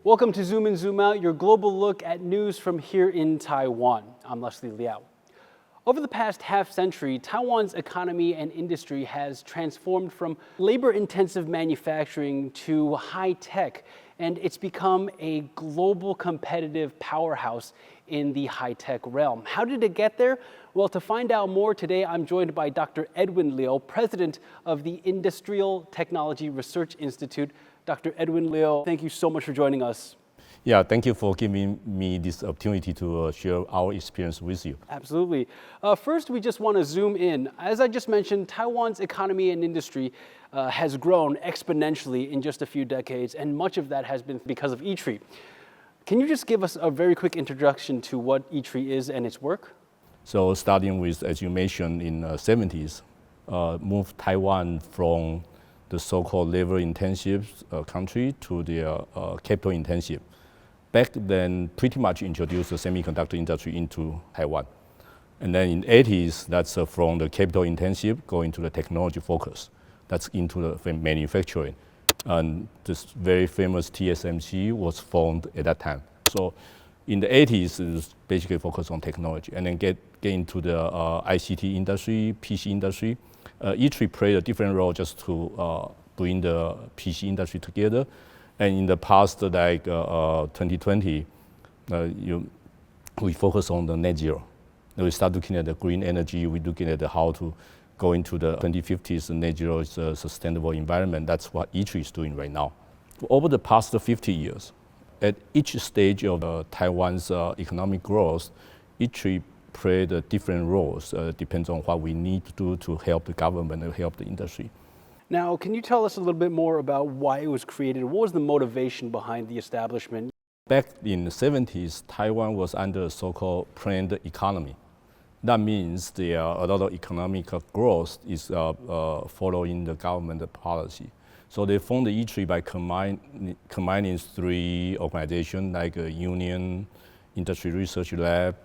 Welcome to Zoom In, Zoom Out, your global look at news from here in Taiwan. I'm Leslie Liao. Over the past half-century, Taiwan's economy and industry has transformed from labor-intensive manufacturing to high-tech, and it's become a global competitive powerhouse in the high-tech realm. How did it get there? Well, to find out more today, I'm joined by Dr. Edwin Liu, president of the Industrial Technology Research Institute. Dr. Edwin Liu, thank you so much for joining us. Yeah, thank you for giving me this opportunity to share our experience with you. Absolutely. First, we just want to zoom in. As I just mentioned, Taiwan's economy and industry has grown exponentially in just a few decades, and much of that has been because of ITRI. Can you just give us a very quick introduction to what ITRI is and its work? So starting with, as you mentioned, in the 70s, moved Taiwan from the so-called labor-intensive country to the capital-intensive. Back then, pretty much introduced the semiconductor industry into Taiwan. And then in the 80s, that's from the capital-intensive going to the technology focus. That's into the manufacturing. And this very famous TSMC was formed at that time. So in the 80s, it was basically focused on technology. And then get into the ICT industry, PC industry. ITRI played a different role just to bring the PC industry together. And in the past, like 2020, we focus on the net zero. We start looking at the green energy. We're looking at how to go into the 2050s net zero is a sustainable environment. That's what ITRI is doing right now. Over the past 50 years, at each stage of Taiwan's economic growth, ITRI played different roles. Depends on what we need to do to help the government and help the industry. Now, can you tell us a little bit more about why it was created? What was the motivation behind the establishment? Back in the 70s, Taiwan was under a so-called planned economy. That means a lot of economic growth is following the government policy. So they formed the ITRI by combining three organizations like Union Industry Research Lab,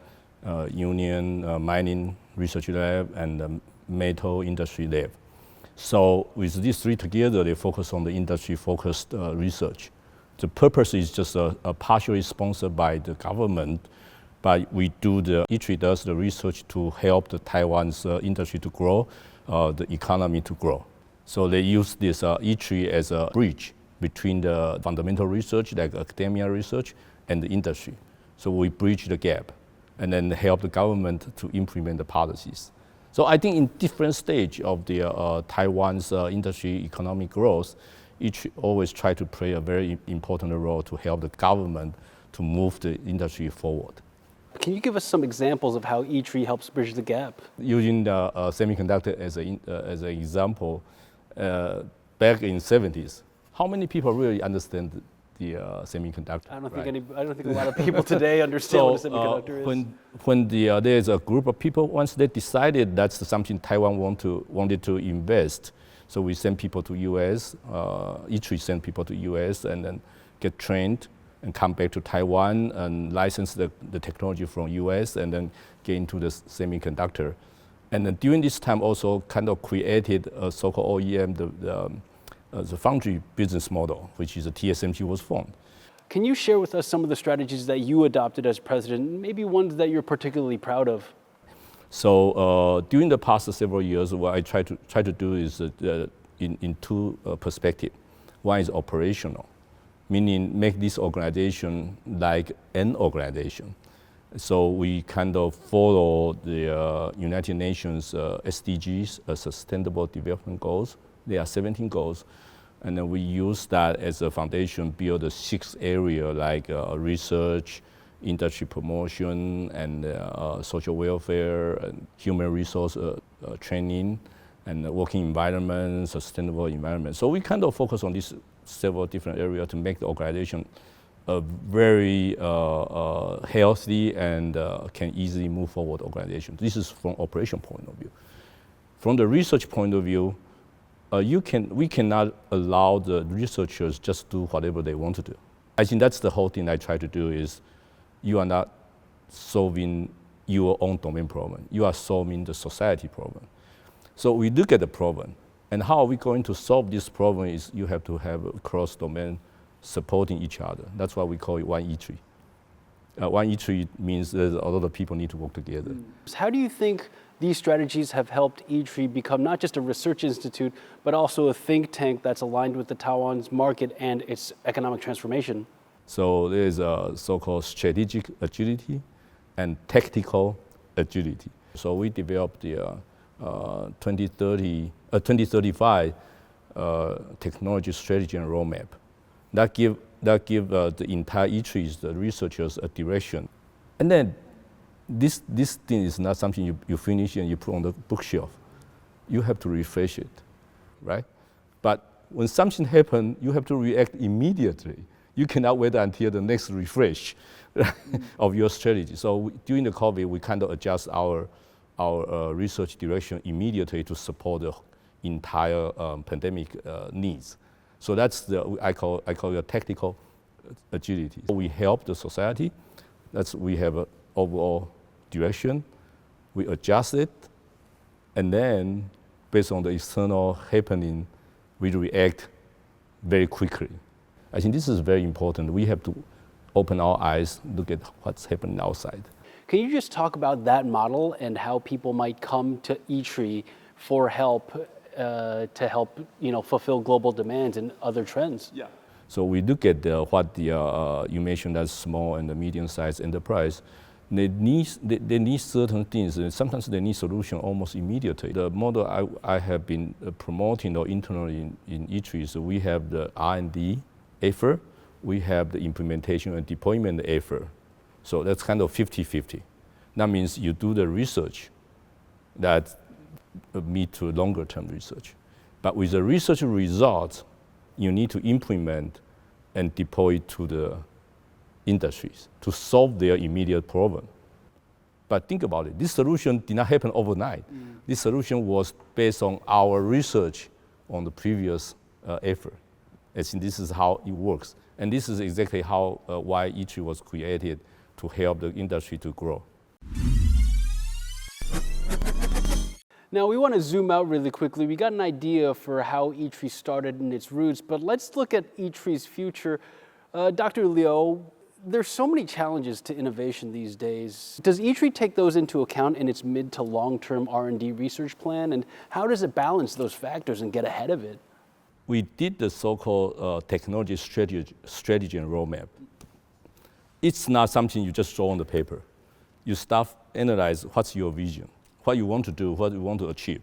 Union Mining Research Lab, and the Metal Industry Lab. So with these three together, they focus on the industry-focused research. The purpose is just partially sponsored by the government, but ITRI does the research to help the Taiwan's industry to grow, the economy to grow. So they use this ITRI as a bridge between the fundamental research, like academia research, and the industry. So we bridge the gap and then help the government to implement the policies. So I think in different stage of the Taiwan's industry economic growth, each always try to play a very important role to help the government to move the industry forward. Can you give us some examples of how ITRI helps bridge the gap? Using the semiconductor as an example, back in 70s, how many people really understand the semiconductor? I don't think a lot of people today understand what a semiconductor is. When there's a group of people, once they decided that's something Taiwan wanted to invest, so we send people to US, ITRI send people to US and then get trained and come back to Taiwan and license the technology from US and then get into the semiconductor. And then during this time also kind of created a so-called OEM, the foundry business model, which is a TSMC was formed. Can you share with us some of the strategies that you adopted as president, maybe ones that you're particularly proud of? So during the past several years, what I try to do is in two perspectives. One is operational, meaning make this organization like an organization. So we kind of follow the United Nations SDGs, Sustainable Development Goals. There are 17 goals. And then we use that as a foundation, build a 6 area like research, industry promotion, and social welfare, and human resource training, and working environment, sustainable environment. So we kind of focus on these several different areas to make the organization a very healthy and can easily move forward organization. This is from operation point of view. From the research point of view, we cannot allow the researchers just do whatever they want to do. I think that's the whole thing I try to do is you are not solving your own domain problem. You are solving the society problem. So we look at the problem and how are we going to solve this problem is you have to have a cross-domain supporting each other. That's why we call it one ITRI. One ITRI means that a lot of people need to work together. How do you think these strategies have helped ITRI become not just a research institute, but also a think tank that's aligned with the Taiwan's market and its economic transformation? So there's a so-called strategic agility and tactical agility. So we developed the 2035 technology strategy and roadmap. That give the entire ITRIs, the researchers, a direction. And then this thing is not something you finish and you put on the bookshelf. You have to refresh it, right? But when something happens, you have to react immediately. You cannot wait until the next refresh of your strategy. So during the COVID, we kind of adjust our research direction immediately to support the entire pandemic needs. So that's I call it tactical agility. We help the society. We have an overall direction. We adjust it, and then based on the external happening, we react very quickly. I think this is very important. We have to open our eyes, look at what's happening outside. Can you just talk about that model and how people might come to ITRI for help to help fulfill global demands and other trends? Yeah. So we look at what you mentioned as small and the medium-sized enterprise. They need certain things. And sometimes they need solution almost immediately. The model I have been promoting internally in ITRI is we have the R&D effort, we have the implementation and deployment effort. So that's kind of 50-50. That means you do the research that meet to longer term research. But with the research results, you need to implement and deploy to the industries to solve their immediate problem. But think about it, this solution did not happen overnight. This solution was based on our research on the previous effort. I think this is how it works. And this is exactly how why ITRI was created, to help the industry to grow. Now we want to zoom out really quickly. We got an idea for how ITRI started in its roots, but let's look at ITRI's future. Dr. Liu, there's so many challenges to innovation these days. Does ITRI take those into account in its mid to long-term R&D research plan? And how does it balance those factors and get ahead of it? We did the so-called technology strategy and roadmap. It's not something you just draw on the paper. You start analyze what's your vision, what you want to do, what you want to achieve.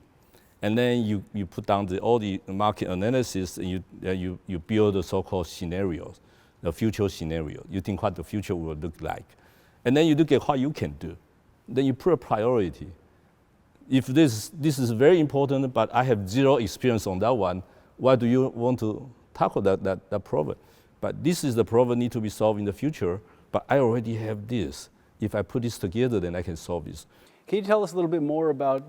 And then you put down all the market analysis, and you build the so-called scenarios, the future scenario. You think what the future will look like. And then you look at what you can do. Then you put a priority. If this is very important, but I have zero experience on that one, why do you want to tackle that problem? But this is the problem need to be solved in the future, but I already have this. If I put this together, then I can solve this. Can you tell us a little bit more about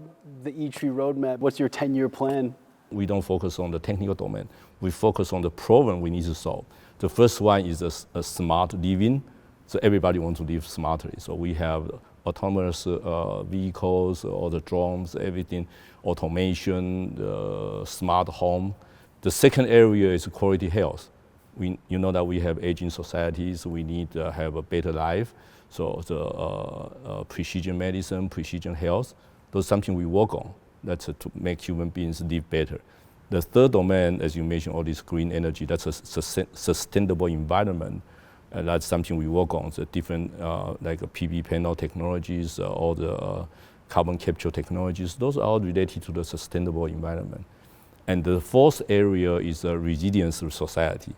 the ITRI roadmap? What's your 10-year plan? We don't focus on the technical domain. We focus on the problem we need to solve. The first one is a smart living. So everybody wants to live smartly. So we have autonomous vehicles, all the drones, everything, automation, smart home. The second area is quality health. You know that we have aging societies. We need to have a better life. So the precision medicine, precision health, those are something we work on. That's to make human beings live better. The third domain, as you mentioned, all this green energy, that's a sustainable environment. And that's something we work on. The different like PV panel technologies, all the carbon capture technologies, those are all related to the sustainable environment. And the fourth area is resilience of society.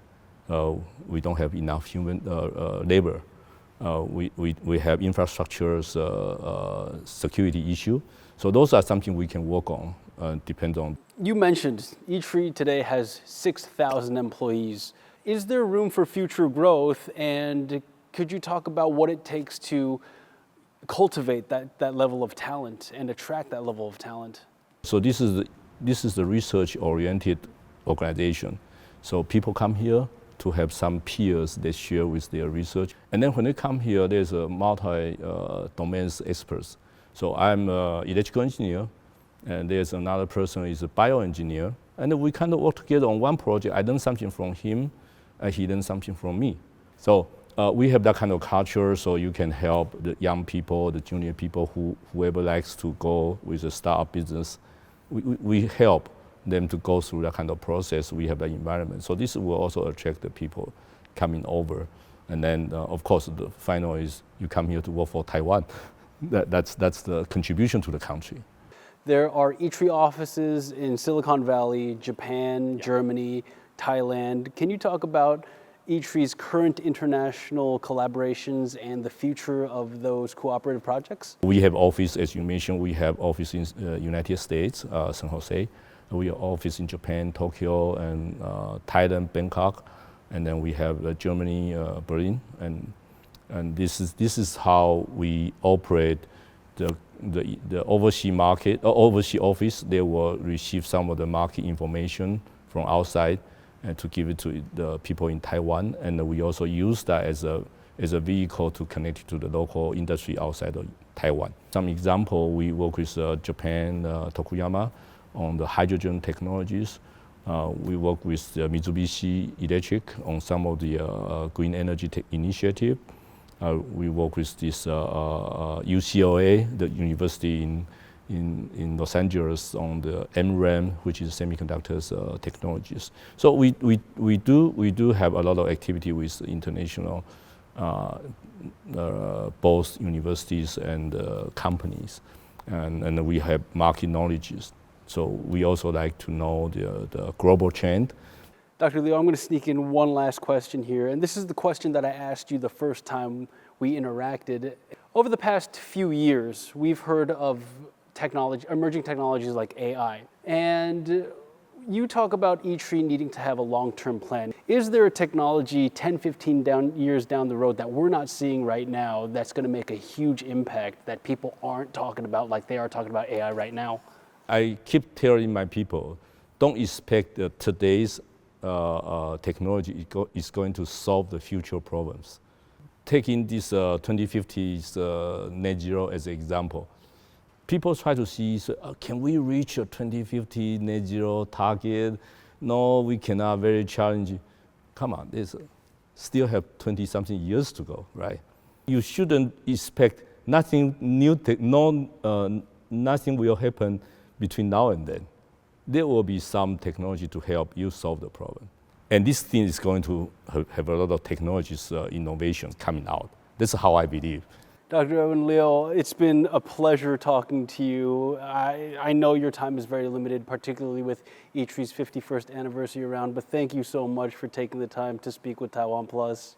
We don't have enough human labor. We have infrastructures, security issue. So those are something we can work on, depend on. You mentioned ITRI today has 6,000 employees. Is there room for future growth? And could you talk about what it takes to cultivate that level of talent and attract that level of talent? So this is the research-oriented organization. So people come here to have some peers they share with their research. And then when they come here, there's a multi-domains experts. So I'm an electrical engineer, and there's another person who is a bioengineer. And we kind of work together on one project. I learn something from him, he learned something from me. So we have that kind of culture, so you can help the young people, the junior people, whoever likes to go with a startup business. We help them to go through that kind of process. We have that environment. So this will also attract the people coming over. And then, of course, the final is you come here to work for Taiwan. That's the contribution to the country. There are ITRI offices in Silicon Valley, Japan, Germany, Thailand. Can you talk about ITRI's current international collaborations and the future of those cooperative projects? We have office, as you mentioned, we have office in United States, San Jose. We have office in Japan, Tokyo, and Thailand, Bangkok. And then we have Germany, Berlin. And this is how we operate the overseas market, overseas office. They will receive some of the market information from outside and to give it to the people in Taiwan. And we also use that as a vehicle to connect it to the local industry outside of Taiwan. Some example, we work with Japan, Tokuyama, on the hydrogen technologies. We work with Mitsubishi Electric on some of the green energy initiative. We work with this UCLA, the university in Los Angeles, on the MRAM, which is semiconductors technologies. So we do have a lot of activity with international, both universities and companies, and we have market knowledges. So we also like to know the global trend. Dr. Liu, I'm going to sneak in one last question here, and this is the question that I asked you the first time we interacted. Over the past few years, we've heard of emerging technologies like AI, and you talk about ITRI needing to have a long-term plan. Is there a technology 10, 15 years down the road that we're not seeing right now that's going to make a huge impact that people aren't talking about like they are talking about AI right now? I keep telling my people, don't expect that today's technology is going to solve the future problems. Taking this 2050's net zero as an example, people try to see, can we reach a 2050 net zero target? No, we cannot, very challenging. Come on, still have 20-something years to go, right? You shouldn't expect nothing new, nothing will happen between now and then. There will be some technology to help you solve the problem. And this thing is going to have a lot of technologies, innovations coming out. That's how I believe. Dr. Edwin Liu, it's been a pleasure talking to you. I know your time is very limited, particularly with ITRI's 51st anniversary around, but thank you so much for taking the time to speak with TaiwanPlus.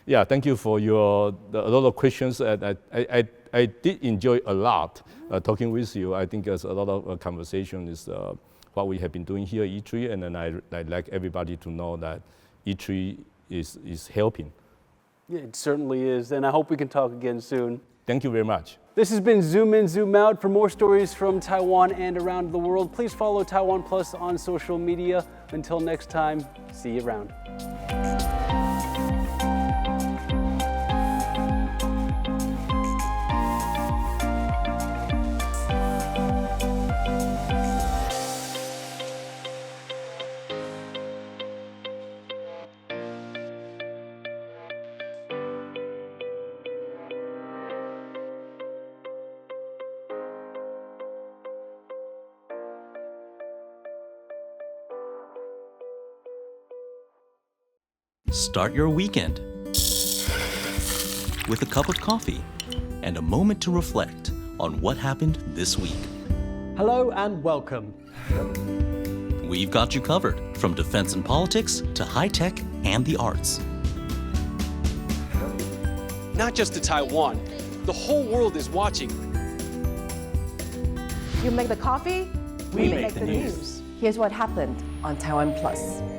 Yeah, thank you for a lot of questions. I did enjoy a lot talking with you. I think there's a lot of conversation is what we have been doing here at ITRI, and then I'd like everybody to know that ITRI is helping. Yeah, it certainly is, and I hope we can talk again soon. Thank you very much. This has been Zoom In, Zoom Out. For more stories from Taiwan and around the world, please follow TaiwanPlus on social media. Until next time, see you around. Start your weekend with a cup of coffee and a moment to reflect on what happened this week. Hello and welcome. We've got you covered, from defense and politics to high tech and the arts. Not just to Taiwan, the whole world is watching. You make the coffee, we make the news. Here's what happened on TaiwanPlus.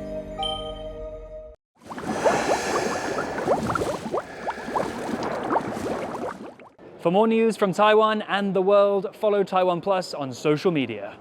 For more news from Taiwan and the world, follow TaiwanPlus on social media.